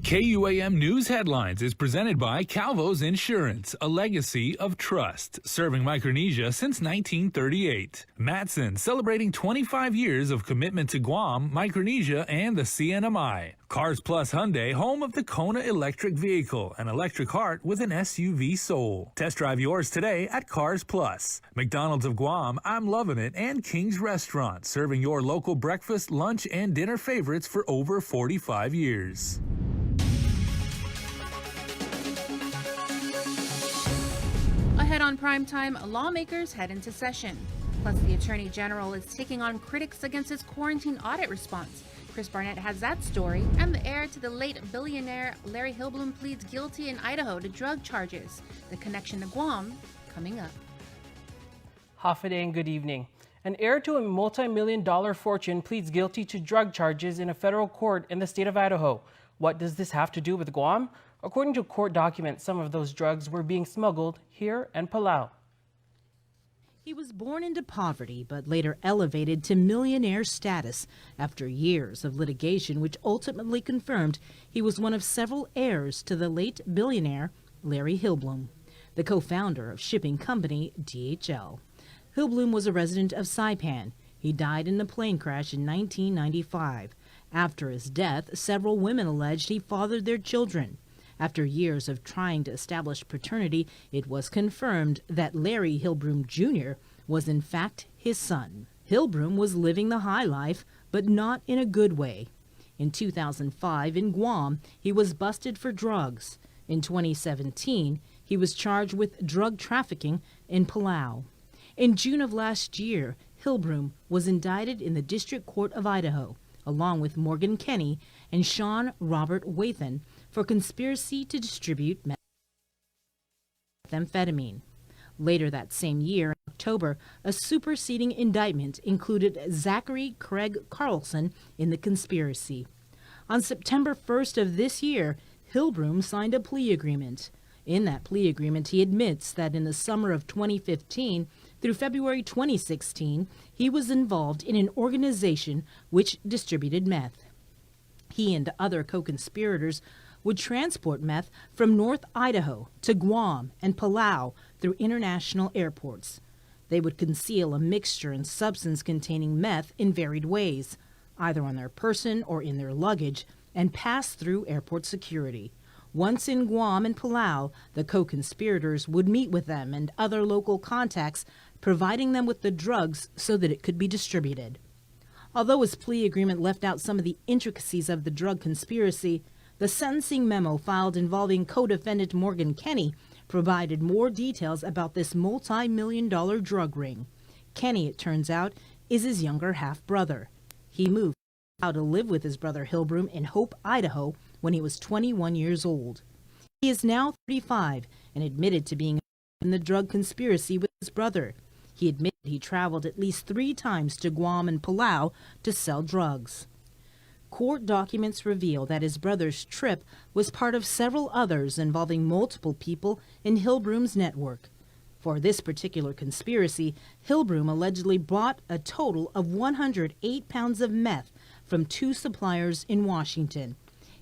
KUAM News Headlines is presented by Calvo's Insurance, a legacy of trust, serving Micronesia since 1938. Matson, celebrating 25 years of commitment to Guam, Micronesia, and the CNMI. Cars Plus Hyundai, home of the Kona electric vehicle, an electric heart with an SUV soul. Test drive yours today at Cars Plus. McDonald's of Guam, I'm Loving It, and King's Restaurant, serving your local breakfast, lunch, and dinner favorites for over 45 years. Ahead on primetime, lawmakers head into session. Plus, the Attorney General is taking on critics against his quarantine audit response. Chris Barnett has that story, and the heir to the late billionaire Larry Hillblum pleads guilty in Idaho to drug charges. The connection to Guam coming up. Half a day and good evening. An heir to a multi-million-dollar fortune pleads guilty to drug charges in a federal court in the state of Idaho. What does this have to do with Guam? According to court documents, some of those drugs were being smuggled here in Palau. He was born into poverty, but later elevated to millionaire status after years of litigation, which ultimately confirmed he was one of several heirs to the late billionaire Larry Hillblum, the co-founder of shipping company DHL. Hillblum was a resident of Saipan. He died in a plane crash in 1995. After his death, several women alleged he fathered their children. After years of trying to establish paternity, it was confirmed that Larry Hillblum Jr. was in fact his son. Hillblum was living the high life, but not in a good way. In 2005, in Guam, he was busted for drugs. In 2017, he was charged with drug trafficking in Palau. In June of last year, Hillblum was indicted in the District Court of Idaho, along with Morgan Kenny and Sean Robert Wathan, for conspiracy to distribute methamphetamine. Later that same year, in October, a superseding indictment included Zachary Craig Carlson in the conspiracy. On September 1st of this year, Hillblum signed a plea agreement. In that plea agreement, he admits that in the summer of 2015 through February 2016, he was involved in an organization which distributed meth. He and other co-conspirators would transport meth from North Idaho to Guam and Palau through international airports. They would conceal a mixture and substance containing meth in varied ways, either on their person or in their luggage, and pass through airport security. Once in Guam and Palau, the co-conspirators would meet with them and other local contacts, providing them with the drugs so that it could be distributed. Although his plea agreement left out some of the intricacies of the drug conspiracy, the sentencing memo filed involving co-defendant Morgan Kenny provided more details about this multi-million-dollar drug ring. Kenny, it turns out, is his younger half-brother. He moved to live with his brother Hillblum in Hope, Idaho, when he was 21 years old. He is now 35 and admitted to being in the drug conspiracy with his brother. He admitted he traveled at least 3 times to Guam and Palau to sell drugs. Court documents reveal that his brother's trip was part of several others involving multiple people in Hillblum's network. For this particular conspiracy, Hillblum allegedly bought a total of 108 pounds of meth from 2 suppliers in Washington.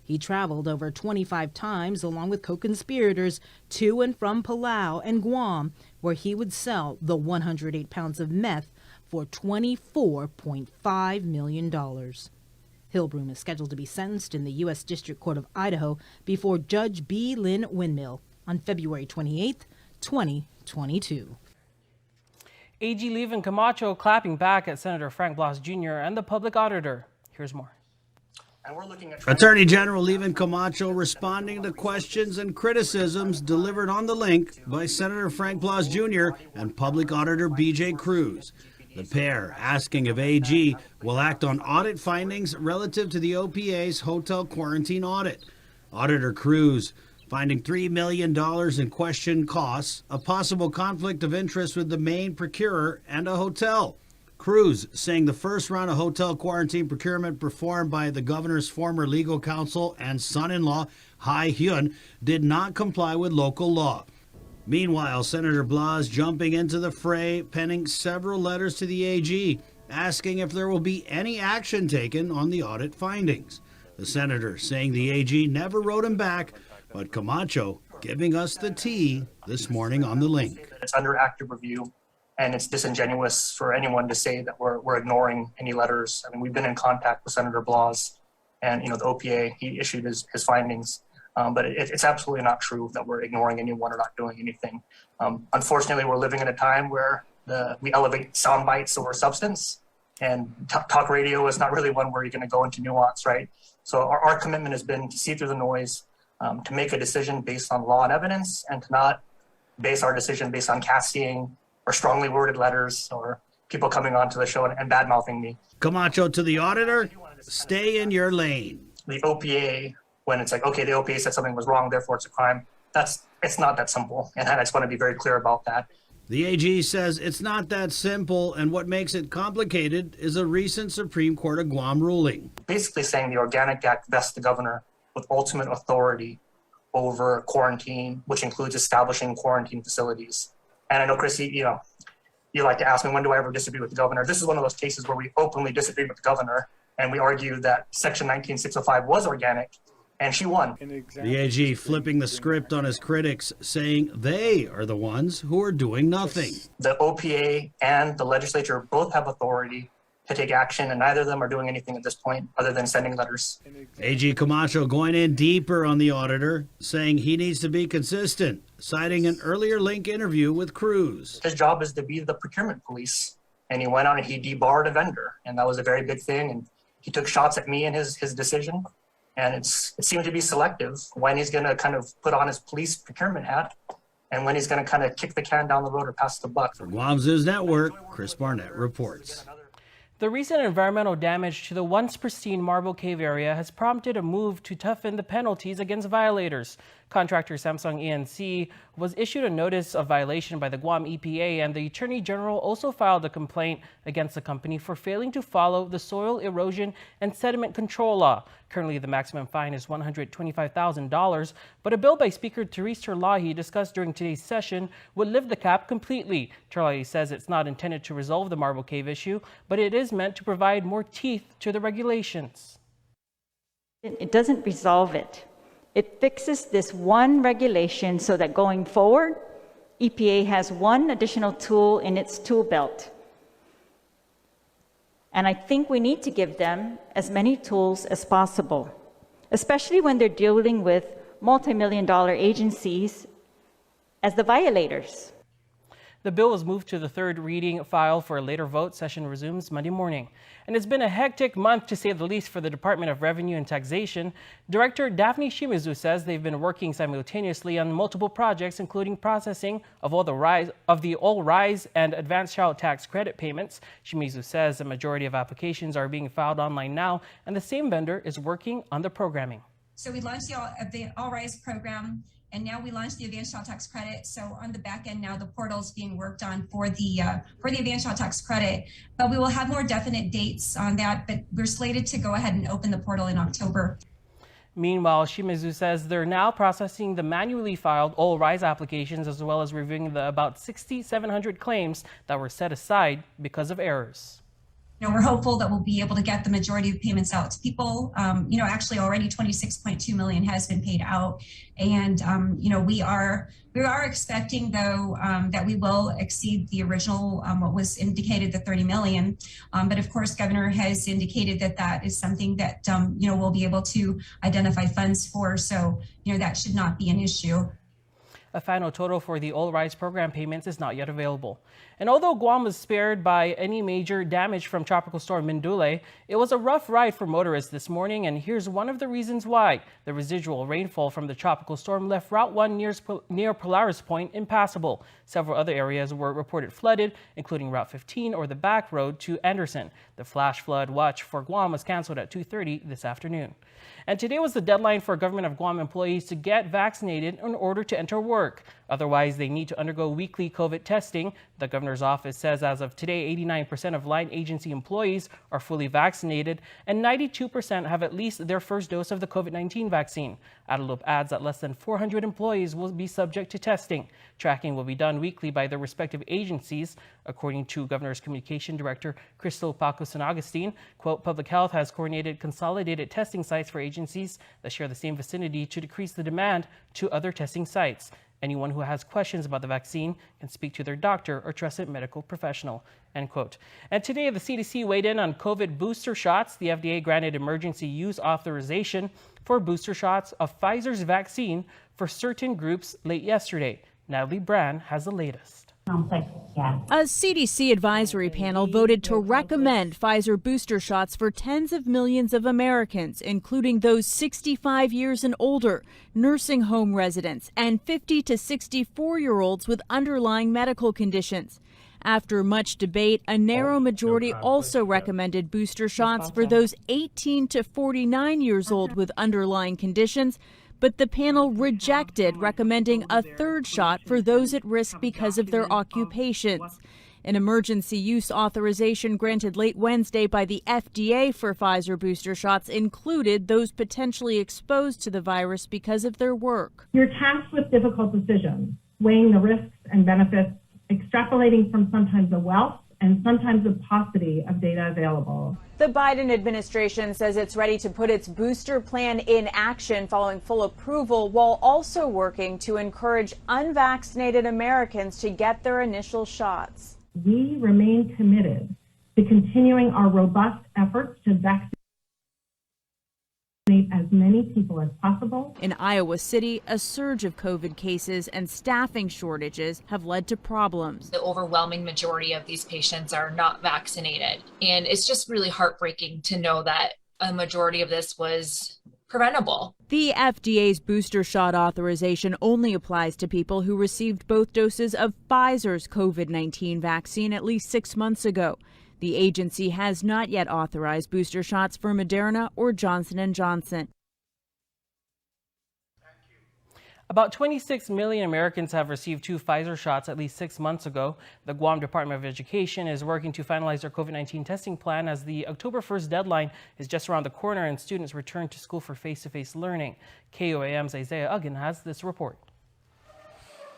He traveled over 25 times along with co-conspirators to and from Palau and Guam, where he would sell the 108 pounds of meth for $24.5 million. Hillblum is scheduled to be sentenced in the U.S. District Court of Idaho before Judge B. Lynn Windmill on February 28, 2022. AG Levin Camacho clapping back at Senator Frank Blas Jr. and the public auditor. Here's more. Attorney General Levin Camacho responding to questions and criticisms delivered on the link by Senator Frank Blas Jr. and Public Auditor B.J. Cruz. The pair asking if AG will act on audit findings relative to the OPA's hotel quarantine audit. Auditor Cruz finding $3 million in questioned costs, a possible conflict of interest with the main procurer, and a hotel. Cruz saying the first round of hotel quarantine procurement performed by the governor's former legal counsel and son-in-law, Hai Hyun, did not comply with local law. Meanwhile, Senator Blas jumping into the fray, penning several letters to the AG, asking if there will be any action taken on the audit findings. The senator saying the AG never wrote him back, but Camacho giving us the tea this morning on the link. It's under active review, and it's disingenuous for anyone to say that we're ignoring any letters. I mean, we've been in contact with Senator Blas, and the OPA, he issued his findings. But it's absolutely not true that we're ignoring anyone or not doing anything. Unfortunately, we're living in a time where we elevate sound bites over substance, and talk radio is not really one where you're going to go into nuance, right? So our commitment has been to see through the noise, to make a decision based on law and evidence, and to not base our decision based on casting or strongly worded letters or people coming onto the show and bad-mouthing me. Camacho to the auditor, stay in your lane. The OPA, when it's like, okay, the OPA said something was wrong, therefore it's a crime, it's not that simple. And I just want to be very clear about that. The AG says it's not that simple, and what makes it complicated is a recent Supreme Court of Guam ruling. Basically saying the Organic Act vests the governor with ultimate authority over quarantine, which includes establishing quarantine facilities. And I know, Chris, you like to ask me, when do I ever disagree with the governor? This is one of those cases where we openly disagree with the governor, and we argue that Section 19605 was organic, and she won. The AG flipping the script on his critics, saying they are the ones who are doing nothing. The OPA and the legislature both have authority to take action, and neither of them are doing anything at this point other than sending letters. AG Camacho going in deeper on the auditor, saying he needs to be consistent, citing an earlier Link interview with Cruz. His job is to be the procurement police, and he went out and he debarred a vendor, and that was a very big thing, and he took shots at me in his decision, and it seemed to be selective when he's going to kind of put on his police procurement hat and when he's going to kind of kick the can down the road or pass the buck. For Guam's News Network, Chris Barnett reports. The recent environmental damage to the once pristine Marble Cave area has prompted a move to toughen the penalties against violators. Contractor Samsung ENC was issued a notice of violation by the Guam EPA, and the Attorney General also filed a complaint against the company for failing to follow the Soil Erosion and Sediment Control Law. Currently, the maximum fine is $125,000, but a bill by Speaker Therese Terlahi discussed during today's session would lift the cap completely. Terlahi says it's not intended to resolve the Marble Cave issue, but it is meant to provide more teeth to the regulations. It doesn't resolve it. It fixes this one regulation so that going forward, EPA has one additional tool in its tool belt. And I think we need to give them as many tools as possible, especially when they're dealing with multi-million-dollar agencies as the violators. The bill was moved to the third reading file for a later vote. Session resumes Monday morning. And it's been a hectic month, to say the least, for the Department of Revenue and Taxation. Director Daphne Shimizu says they've been working simultaneously on multiple projects, including processing of the All Rise and Advanced Child Tax Credit payments. Shimizu says the majority of applications are being filed online now, and the same vendor is working on the programming. So we launched the All Rise program, and now we launched the Advanced Child Tax Credit. So on the back end now, the portal is being worked on for the Advanced Child Tax Credit. But we will have more definite dates on that. But we're slated to go ahead and open the portal in October. Meanwhile, Shimizu says they're now processing the manually filed All Rise applications, as well as reviewing the about 6,700 claims that were set aside because of errors. We're hopeful that we'll be able to get the majority of payments out to people. Actually already 26.2 million has been paid out. And, we are expecting, though, that we will exceed the original, what was indicated, the 30 million. But of course, Governor has indicated that is something that, we'll be able to identify funds for. So, that should not be an issue. A final total for the All Rise program payments is not yet available. And although Guam was spared by any major damage from Tropical Storm Mindule, it was a rough ride for motorists this morning, and here's one of the reasons why. The residual rainfall from the tropical storm left Route 1 near Polaris Point impassable. Several other areas were reported flooded, including Route 15 or the back road to Anderson. The flash flood watch for Guam was canceled at 2:30 this afternoon. And today was the deadline for Government of Guam employees to get vaccinated in order to enter work. Otherwise, they need to undergo weekly COVID testing. The governor's office says as of today, 89% of line agency employees are fully vaccinated and 92% have at least their first dose of the COVID-19 vaccine. Adelup adds that less than 400 employees will be subject to testing. Tracking will be done weekly by their respective agencies. According to Governor's Communication Director Crystal Paco San Agustin, quote, Public Health has coordinated consolidated testing sites for agencies that share the same vicinity to decrease the demand to other testing sites. Anyone who has questions about the vaccine can speak to their doctor or trusted medical professional, end quote. And today, the CDC weighed in on COVID booster shots. The FDA granted emergency use authorization for booster shots of Pfizer's vaccine for certain groups late yesterday. Natalie Brand has the latest. A CDC advisory panel voted to recommend Pfizer booster shots for tens of millions of Americans, including those 65 years and older, nursing home residents, and 50 to 64-year-olds with underlying medical conditions. After much debate, a narrow majority also recommended booster shots for those 18 to 49 years old with underlying conditions, but the panel rejected recommending a third shot for those at risk because of their occupations. An emergency use authorization granted late Wednesday by the FDA for Pfizer booster shots included those potentially exposed to the virus because of their work. You're tasked with difficult decisions, weighing the risks and benefits, extrapolating from sometimes the wealth and sometimes the paucity of data available. The Biden administration says it's ready to put its booster plan in action following full approval, while also working to encourage unvaccinated Americans to get their initial shots. We remain committed to continuing our robust efforts to vaccinate as many people as possible. In Iowa City, a surge of COVID cases and staffing shortages have led to problems. The overwhelming majority of these patients are not vaccinated, and it's just really heartbreaking to know that a majority of this was preventable. The FDA's booster shot authorization only applies to people who received both doses of Pfizer's COVID-19 vaccine at least 6 months ago. The agency has not yet authorized booster shots for Moderna or Johnson & Johnson. About 26 million Americans have received 2 Pfizer shots at least 6 months ago. The Guam Department of Education is working to finalize their COVID-19 testing plan as the October 1st deadline is just around the corner and students return to school for face-to-face learning. KUAM's Isaiah Uggan has this report.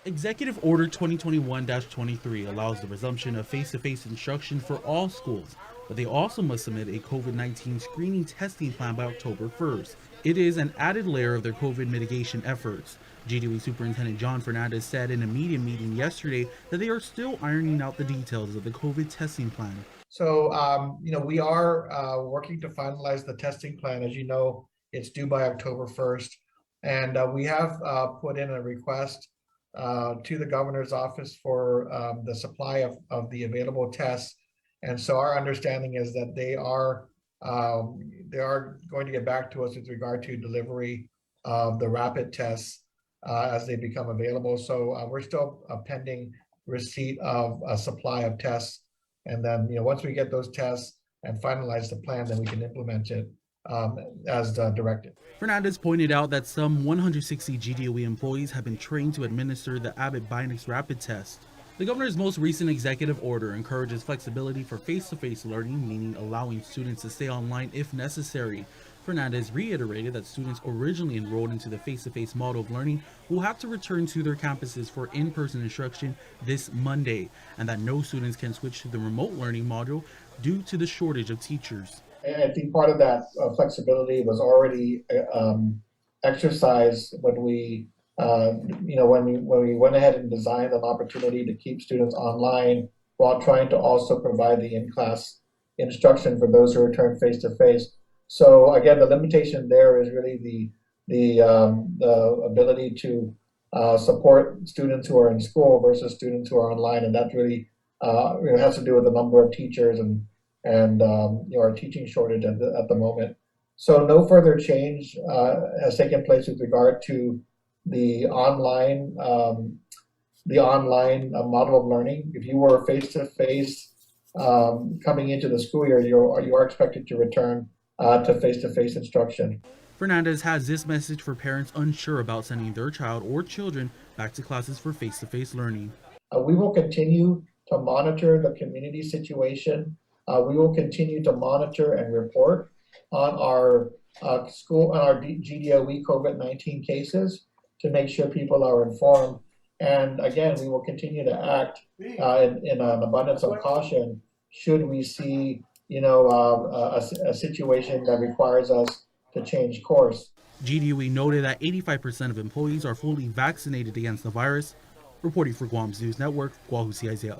Executive Order 2021-23 allows the resumption of face-to-face instruction for all schools, but they also must submit a COVID-19 screening testing plan by October 1st. It is an added layer of their COVID mitigation efforts. GDOE Superintendent John Fernandez said in a media meeting yesterday that they are still ironing out the details of the COVID testing plan. So, we are working to finalize the testing plan. As you know, it's due by October 1st, and we have put in a request to the governor's office for the supply of the available tests. And so our understanding is that they are going to get back to us with regard to delivery of the rapid tests as they become available. So we're still pending receipt of a supply of tests. And then, once we get those tests and finalize the plan, then we can implement it as directed. Fernandez pointed out that some 160 GDOE employees have been trained to administer the Abbott Binex rapid test. The governor's most recent executive order encourages flexibility for face-to-face learning, meaning allowing students to stay online if necessary. Fernandez reiterated that students originally enrolled into the face-to-face model of learning will have to return to their campuses for in-person instruction this Monday, and that no students can switch to the remote learning module due to the shortage of teachers. I think part of that flexibility was already exercised when we, when we went ahead and designed an opportunity to keep students online while trying to also provide the in-class instruction for those who return face-to-face. So again, the limitation there is really the ability to support students who are in school versus students who are online, and that really has to do with the number of teachers and our teaching shortage at the moment. So no further change has taken place with regard to the online model of learning. If you were face-to-face coming into the school year, you are expected to return to face-to-face instruction. Fernandez has this message for parents unsure about sending their child or children back to classes for face-to-face learning. We will continue to monitor the community situation. We will continue to monitor and report on our GDOE COVID-19 cases to make sure people are informed. And again, we will continue to act in an abundance of caution should we see, a situation that requires us to change course. GDOE noted that 85% of employees are fully vaccinated against the virus. Reporting for Guam's News Network, Guahusi Isaiah.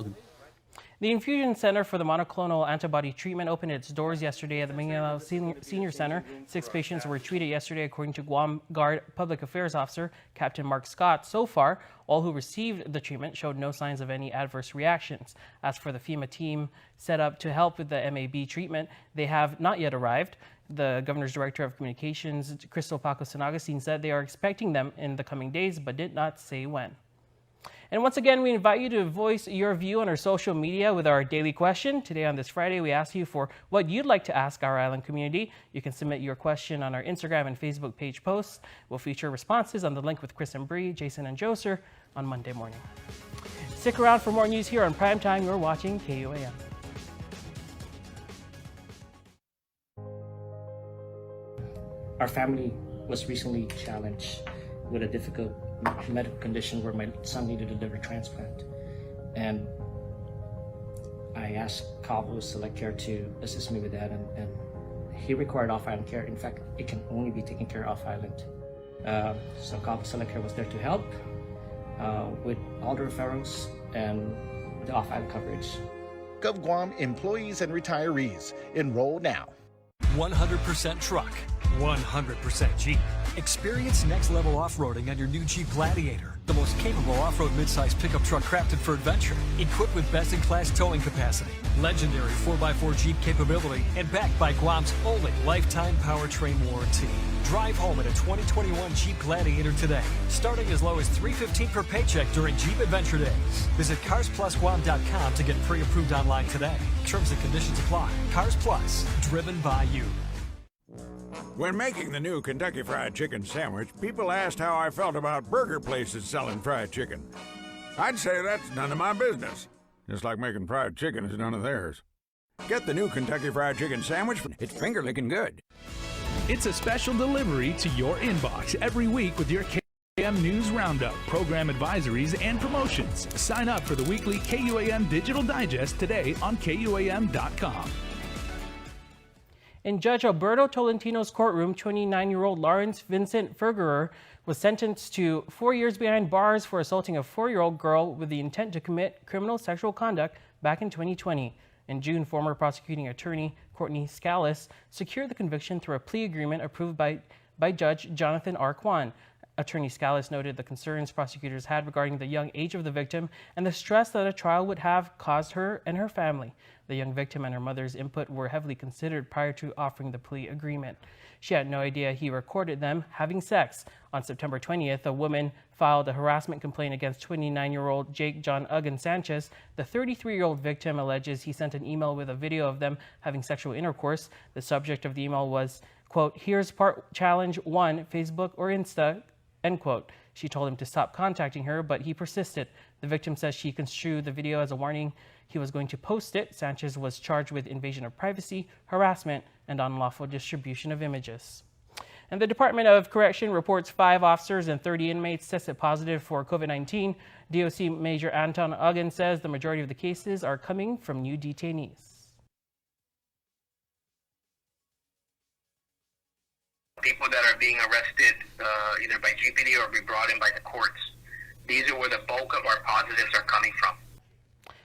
The Infusion Center for the Monoclonal Antibody Treatment opened its doors yesterday at the Manila Senior Center. 6 patients were treated yesterday, according to Guam Guard Public Affairs Officer Captain Mark Scott. So far, all who received the treatment showed no signs of any adverse reactions. As for the FEMA team set up to help with the MAB treatment, they have not yet arrived. The Governor's Director of Communications, Crystal Paco San Agustin, said they are expecting them in the coming days, but did not say when. And once again, we invite you to voice your view on our social media with our daily question. Today on this Friday, we ask you for what you'd like to ask our island community. You can submit your question on our Instagram and Facebook page posts. We'll feature responses on the link with Chris and Bree, Jason and Joser on Monday morning. Stick around for more news here on Primetime. You're watching KUAM. Our family was recently challenged with a difficult medical condition where my son needed a liver transplant. And I asked Cabo Select Care to assist me with that, and he required off-island care. In fact, it can only be taken care of off-island. So Cabo Select Care was there to help with all the referrals and the off-island coverage. GovGuam employees and retirees, enroll now. 100% truck, 100% Jeep. Experience next-level off-roading on your new Jeep Gladiator, the most capable off-road midsize pickup truck crafted for adventure, equipped with best-in-class towing capacity, legendary 4x4 Jeep capability, and backed by Guam's only lifetime powertrain warranty. Drive home in a 2021 Jeep Gladiator today, starting as low as $315 per paycheck during Jeep Adventure Days. Visit CarsPlusGuam.com to get pre-approved online today. Terms and conditions apply. Cars Plus, driven by you. When making the new Kentucky Fried Chicken sandwich, people asked how I felt about burger places selling fried chicken. I'd say that's none of my business. Just like making fried chicken is none of theirs. Get the new Kentucky Fried Chicken sandwich. It's finger-licking good. It's a special delivery to your inbox every week with your KUAM News Roundup, program advisories, and promotions. Sign up for the weekly KUAM Digital Digest today on KUAM.com. In Judge Alberto Tolentino's courtroom, 29-year-old Lawrence Vincent Fergerer was sentenced to 4 years behind bars for assaulting a 4-year-old girl with the intent to commit criminal sexual conduct back in 2020. In June, former prosecuting attorney Courtney Scalise secured the conviction through a plea agreement approved by Judge Jonathan R. Kwan. Attorney Scalise noted the concerns prosecutors had regarding the young age of the victim and the stress that a trial would have caused her and her family. The young victim and her mother's input were heavily considered prior to offering the plea agreement. She had no idea he recorded them having sex. On September 20th, a woman filed a harassment complaint against 29-year-old Jake John Uggan Sanchez. The 33-year-old victim alleges he sent an email with a video of them having sexual intercourse. The subject of the email was, quote, "Here's part challenge 1, Facebook or Insta," end quote. She told him to stop contacting her, but he persisted. The victim says she construed the video as a warning he was going to post it. Sanchez was charged with invasion of privacy, harassment, and unlawful distribution of images. And the Department of Correction reports 5 officers and 30 inmates tested positive for COVID-19. DOC Major Anton Uggan says the majority of the cases are coming from new detainees. People that are being arrested either by GPD or be brought in by the courts. These are where the bulk of our positives are coming from.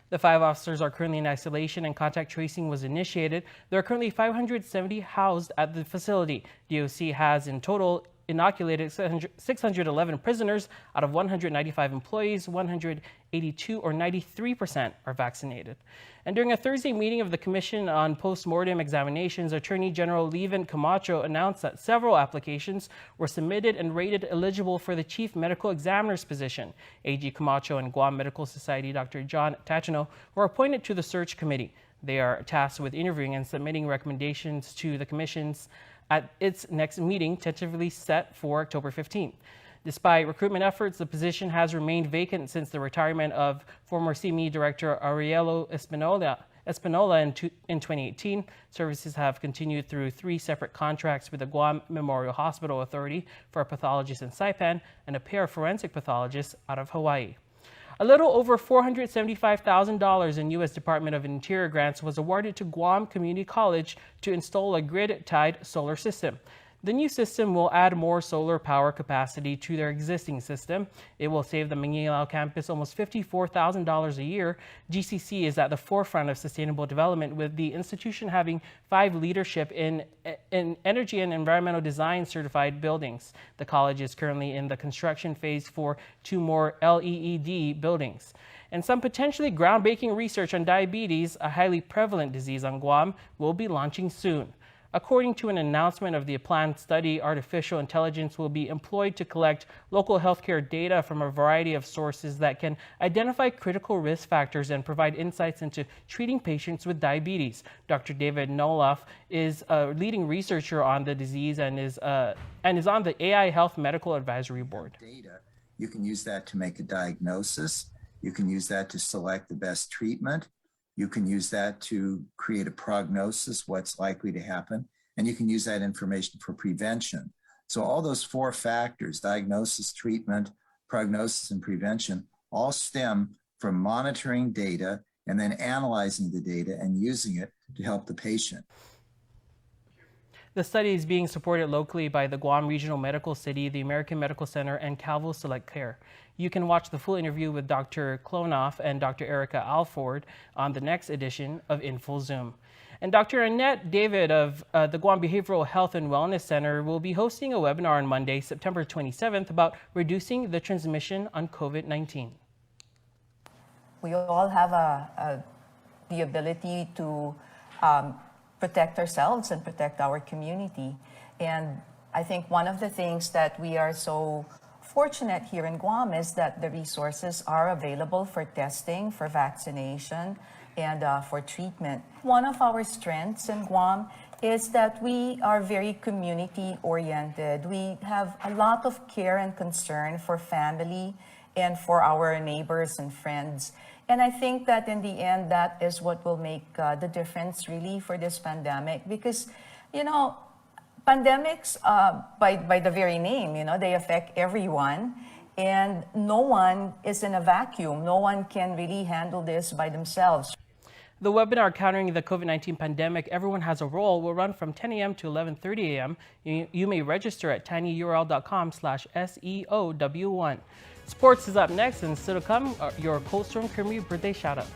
The 5 officers are currently in isolation and contact tracing was initiated. There are currently 570 housed at the facility. DOC has in total inoculated 611 prisoners. Out of 195 employees, 182 or 93% are vaccinated. And during a Thursday meeting of the Commission on Postmortem Examinations, Attorney General Leven Camacho announced that several applications were submitted and rated eligible for the Chief Medical Examiner's position. AG Camacho and Guam Medical Society Dr. John Tachino were appointed to the search committee. They are tasked with interviewing and submitting recommendations to the Commission's at its next meeting, tentatively set for October 15th. Despite recruitment efforts, the position has remained vacant since the retirement of former CME Director Aurelio Espinola in 2018. Services have continued through 3 separate contracts with the Guam Memorial Hospital Authority for a pathologist in Saipan and a pair of forensic pathologists out of Hawaii. A little over $475,000 in U.S. Department of Interior grants was awarded to Guam Community College to install a grid-tied solar system. The new system will add more solar power capacity to their existing system. It will save the Manilao campus almost $54,000 a year. GCC is at the forefront of sustainable development, with the institution having 5 leadership in energy and environmental design certified buildings. The college is currently in the construction phase for 2 more LEED buildings. And some potentially groundbreaking research on diabetes, a highly prevalent disease on Guam, will be launching soon. According to an announcement of the planned study, artificial intelligence will be employed to collect local healthcare data from a variety of sources that can identify critical risk factors and provide insights into treating patients with diabetes. Dr. David Noloff is a leading researcher on the disease and is on the AI Health Medical Advisory Board. You can use that to make a diagnosis. You can use that to select the best treatment. You can use that to create a prognosis, what's likely to happen, and you can use that information for prevention. So all those 4 factors, diagnosis, treatment, prognosis, and prevention, all stem from monitoring data and then analyzing the data and using it to help the patient. The study is being supported locally by the Guam Regional Medical City, the American Medical Center, and Calvo Select Care. You can watch the full interview with Dr. Klonoff and Dr. Erica Alford on the next edition of InfoZoom. And Dr. Annette David of the Guam Behavioral Health and Wellness Center will be hosting a webinar on Monday, September 27th, about reducing the transmission on COVID-19. We all have the ability to protect ourselves and protect our community. And I think one of the things that we are so fortunate here in Guam is that the resources are available for testing, for vaccination, and for treatment. One of our strengths in Guam is that we are very community-oriented. We have a lot of care and concern for family and for our neighbors and friends. And I think that in the end, that is what will make the difference really for this pandemic, because, you know, pandemics, by the very name, you know, they affect everyone, and no one is in a vacuum. No one can really handle this by themselves. The webinar Countering the COVID-19 Pandemic, Everyone Has a Role, will run from 10 a.m. to 11:30 a.m. You may register at tinyurl.com/SEOW1. Sports is up next, and still to come, your Cold Storm Creamery birthday shoutouts.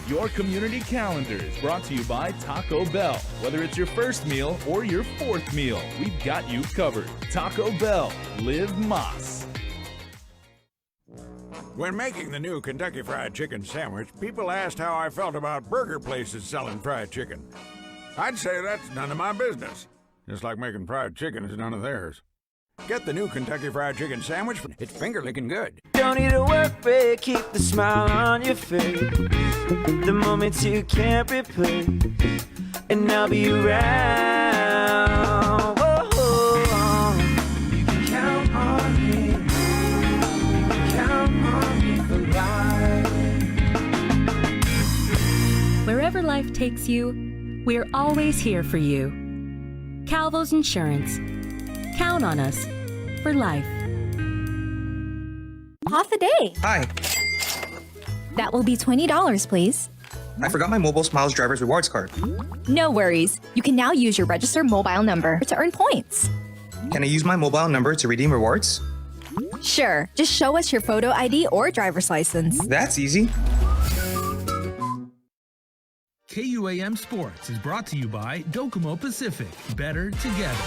Your community calendar is brought to you by Taco Bell. Whether it's your first meal or your 4th meal, we've got you covered. Taco Bell, live Mas. When making the new Kentucky Fried Chicken sandwich, people asked how I felt about burger places selling fried chicken. I'd say that's none of my business. Just like making fried chicken is none of theirs. Get the new Kentucky Fried Chicken sandwich. It's finger-licking good. Don't need a work break, keep the smile on your face. The moments you can't replace, and I'll be around. Whoa, you can count on me. You can count on me for life. Wherever life takes you, we're always here for you. Calvo's Insurance. Count on us for life. Half a day. Hi. That will be $20, please. I forgot my Mobile Smiles Driver's Rewards card. No worries. You can now use your registered mobile number to earn points. Can I use my mobile number to redeem rewards? Sure, just show us your photo ID or driver's license. That's easy. KUAM Sports is brought to you by Docomo Pacific. Better together.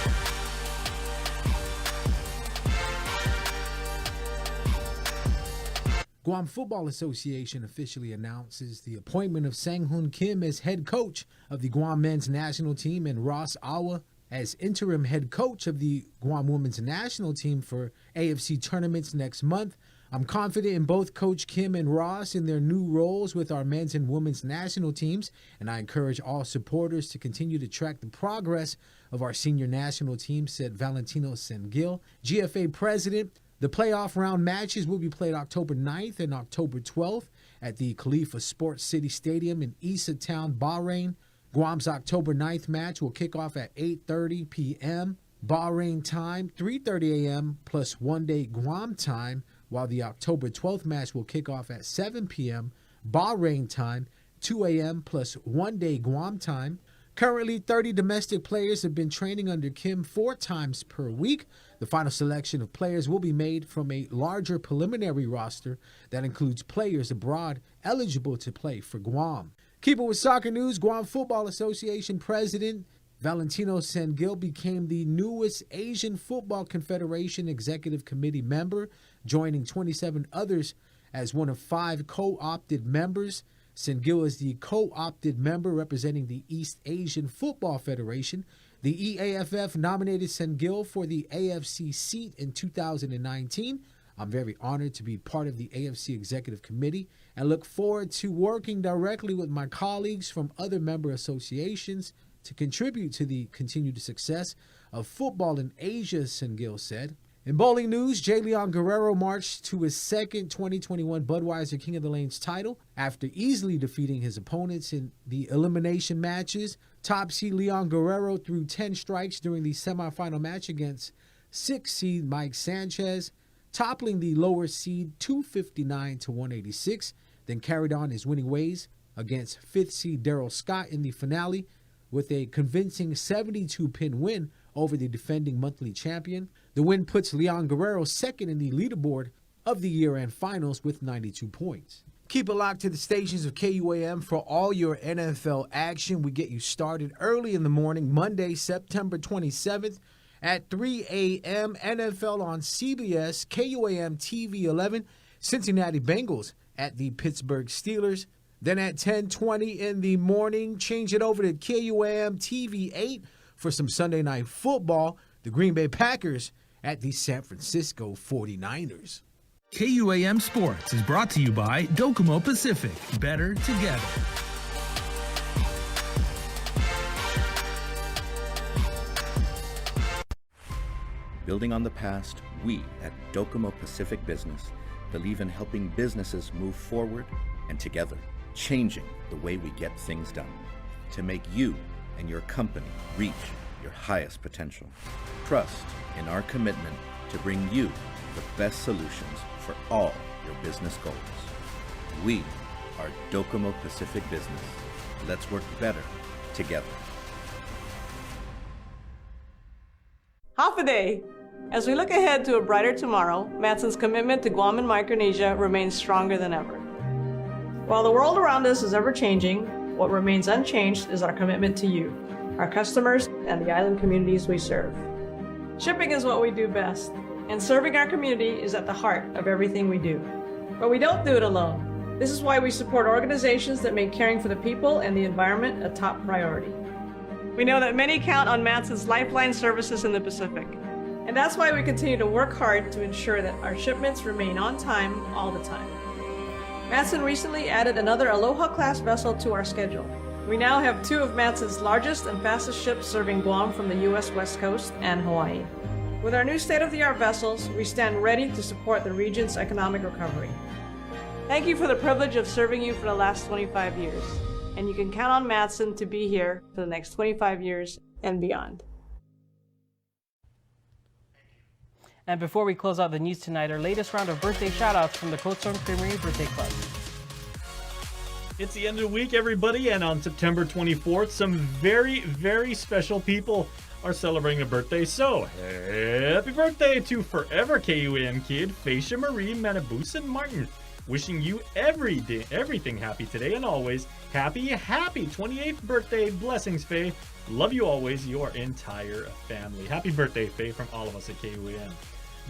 Guam Football Association officially announces the appointment of Sang-Hoon Kim as head coach of the Guam men's national team and Ross Awa as interim head coach of the Guam women's national team for AFC tournaments next month. I'm confident in both Coach Kim and Ross in their new roles with our men's and women's national teams, and I encourage all supporters to continue to track the progress of our senior national team, said Valentino Sengil, GFA president. The playoff round matches will be played October 9th and October 12th at the Khalifa Sports City Stadium in Issa Town, Bahrain. Guam's October 9th match will kick off at 8:30 p.m. Bahrain time, 3:30 a.m. plus 1 day Guam time, while the October 12th match will kick off at 7 p.m. Bahrain time, 2 a.m. plus 1 day Guam time. Currently, 30 domestic players have been training under Kim 4 times per week. The final selection of players will be made from a larger preliminary roster that includes players abroad eligible to play for Guam. Keeping with soccer news, Guam Football Association President Valentino Sengil became the newest Asian Football Confederation Executive Committee member, joining 27 others as one of 5 co-opted members. Sengil is the co-opted member representing the East Asian Football Federation. The EAFF nominated Sengil for the AFC seat in 2019. I'm very honored to be part of the AFC Executive Committee and look forward to working directly with my colleagues from other member associations to contribute to the continued success of football in Asia, Sengil said. In bowling news, J. Leon Guerrero marched to his second 2021 Budweiser King of the Lanes title after easily defeating his opponents in the elimination matches. Top seed Leon Guerrero threw 10 strikes during the semifinal match against 6th seed Mike Sanchez, toppling the lower seed 259 to 186, then carried on his winning ways against 5th seed Darryl Scott in the finale with a convincing 72-pin win over the defending monthly champion. The win puts Leon Guerrero second in the leaderboard of the year-end finals with 92 points. Keep it locked to the stations of KUAM for all your NFL action. We get you started early in the morning, Monday, September 27th at 3 a.m. NFL on CBS, KUAM TV 11, Cincinnati Bengals at the Pittsburgh Steelers. Then at 10:20 in the morning, change it over to KUAM TV 8 for some Sunday night football. The Green Bay Packers at the San Francisco 49ers. KUAM Sports is brought to you by Docomo Pacific. Better together. Building on the past, we at Docomo Pacific Business believe in helping businesses move forward and together, changing the way we get things done to make you and your company reach your highest potential. Trust in our commitment to bring you the best solutions for all your business goals. We are Docomo Pacific Business. Let's work better together. Half a day. As we look ahead to a brighter tomorrow, Matson's commitment to Guam and Micronesia remains stronger than ever. While the world around us is ever-changing, what remains unchanged is our commitment to you, our customers, and the island communities we serve. Shipping is what we do best, and serving our community is at the heart of everything we do. But we don't do it alone. This is why we support organizations that make caring for the people and the environment a top priority. We know that many count on Matson's lifeline services in the Pacific, and that's why we continue to work hard to ensure that our shipments remain on time all the time. Matson recently added another Aloha-class vessel to our schedule. We now have 2 of Matson's largest and fastest ships serving Guam from the U.S. West Coast and Hawaii. With our new state-of-the-art vessels, we stand ready to support the region's economic recovery. Thank you for the privilege of serving you for the last 25 years, and you can count on Matson to be here for the next 25 years and beyond. And before we close out the news tonight, our latest round of birthday shout-outs from the Cold Stone Creamery Birthday Club. It's the end of the week, everybody, and on September 24th, some very, very special people are celebrating a birthday, so happy birthday to forever KUAM kid Facia Marie Manabusan Martin. Wishing you everything happy today and always. Happy 28th birthday. Blessings, Faye. Love you always, your entire family. Happy birthday, Faye, from all of us at KUAM.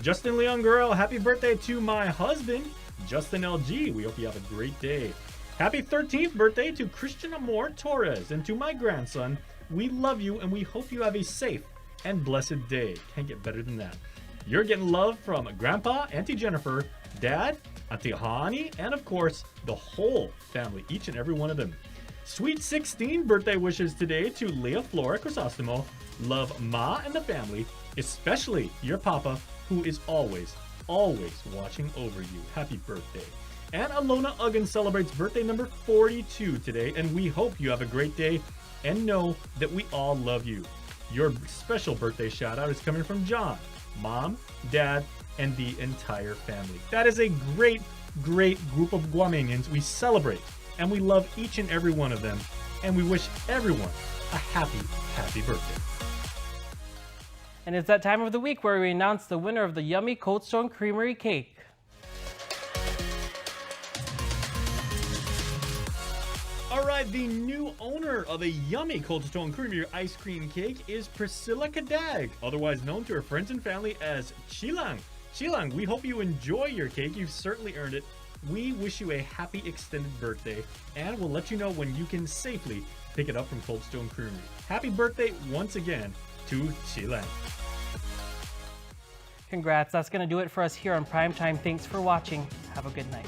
Justin Leon Gurel, happy birthday to my husband, Justin LG. We hope you have a great day. Happy 13th birthday to Christian Amor Torres. And to my grandson, we love you and we hope you have a safe and blessed day. Can't get better than that. You're getting love from Grandpa, Auntie Jennifer, Dad, Auntie Hani, and of course, the whole family, each and every one of them. Sweet 16 birthday wishes today to Leah Flora Crisostomo. Love Ma and the family, especially your papa, who is always watching over you. Happy birthday. And Alona Uggan celebrates birthday number 42 today, and we hope you have a great day and know that we all love you. Your special birthday shout out is coming from John, Mom, Dad, and the entire family. That is a great group of Guamanians. We celebrate and we love each and every one of them, and we wish everyone a happy birthday. And it's that time of the week where we announce the winner of the yummy Cold Stone Creamery cake. Alright, the new owner of a yummy Cold Stone Creamery ice cream cake is Priscilla Kadag, otherwise known to her friends and family as Chilang. Chilang, we hope you enjoy your cake. You've certainly earned it. We wish you a happy extended birthday, and we'll let you know when you can safely pick it up from Cold Stone Creamery. Happy birthday once again to Chilang. Congrats. That's going to do it for us here on Primetime. Thanks for watching. Have a good night.